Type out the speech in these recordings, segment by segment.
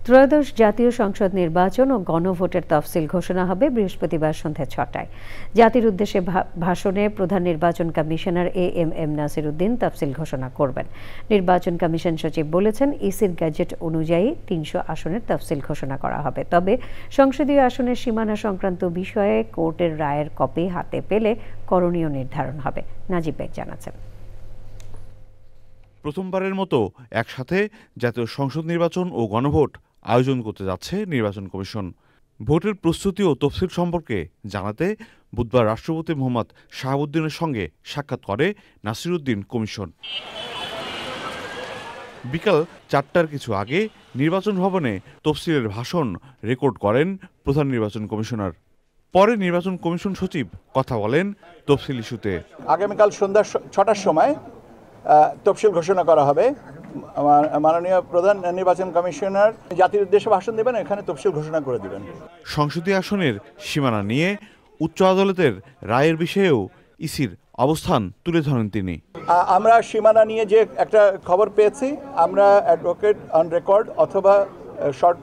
ত্রয়োদশ জাতীয় সংসদ নির্বাচন ও গণভোটের তফসিল ঘোষণা হবে বৃহস্পতিবার সন্ধ্যা ৬টায়। জাতির উদ্দেশ্যে ভাষণে প্রধান নির্বাচন কমিশনার এএমএম নাসির উদ্দিন তফসিল ঘোষণা করবেন। নির্বাচন কমিশন সচিব বলেছেন, ইসির গ্যাজেট অনুযায়ী ৩০০ আসনের তফসিল ঘোষণা করা হবে। তবে সংসদীয় আসনের সীমানা সংক্রান্ত বিষয়ে কোর্টের রায়ের কপি হাতে পেলে করণীয় নির্ধারণ হবে। নাজিব বেগ জানাচ্ছেন। প্রথমবারের মতো একসাথে জাতীয় সংসদ নির্বাচন ও গণভোট আয়োজন করতে যাচ্ছে নির্বাচন কমিশন। ভোটের প্রস্তুতি ও তফসিল সম্পর্কে জানাতে বুধবার রাষ্ট্রপতি মোহাম্মদ শাহাবুদ্দিনের সঙ্গে সাক্ষাৎ করে নাসির উদ্দিন কমিশন। বিকাল ৪টার কিছু আগে নির্বাচন ভবনে তফসিলের ভাষণ রেকর্ড করেন প্রধান নির্বাচন কমিশনার। পরে নির্বাচন কমিশন সচিব কথা বলেন তফসিল ইস্যুতে। আগামীকাল সন্ধ্যা ৬টার সময় তফসিল ঘোষণা করা হবে। মাননীয় প্রধান নির্বাচন কমিশনার জাতির উদ্দেশ্যে ভাষণ দেবেন, এখানে তফসিল ঘোষণা করে দেবেন। সংসদীয় আসনের সীমানা নিয়ে উচ্চ আদালতের রায়ের বিষয়েও ইসির অবস্থান তুলে ধরেন তিনি। আমরা সীমানা নিয়ে যে একটা খবর পেয়েছি, আমরা অ্যাডভোকেট অন রেকর্ড অথবা শর্ট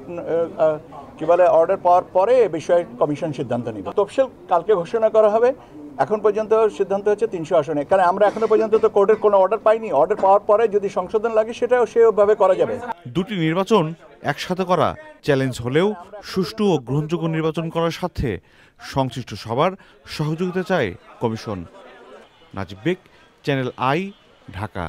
অর্ডার পাওয়ার পরে এ বিষয়ে কমিশন সিদ্ধান্ত নিবে। তফসিল কালকে ঘোষণা করা হবে। এখন পর্যন্ত সিদ্ধান্ত হচ্ছে ৩০০ আসনে, কারণ আমরা এখনো পর্যন্ত তো কোর্টের কোনো অর্ডার পাইনি। অর্ডার পাওয়ার পরে যদি সংশোধন লাগে সেটাও সেভাবে করা যাবে। দুটি নির্বাচন একসাথে করা চ্যালেঞ্জ হলেও সুষ্ঠু ও গ্রহণযোগ্য নির্বাচন করার স্বার্থে সংশ্লিষ্ট সবার সহযোগিতা চায় commission. Najib beg, channel I, Dhaka.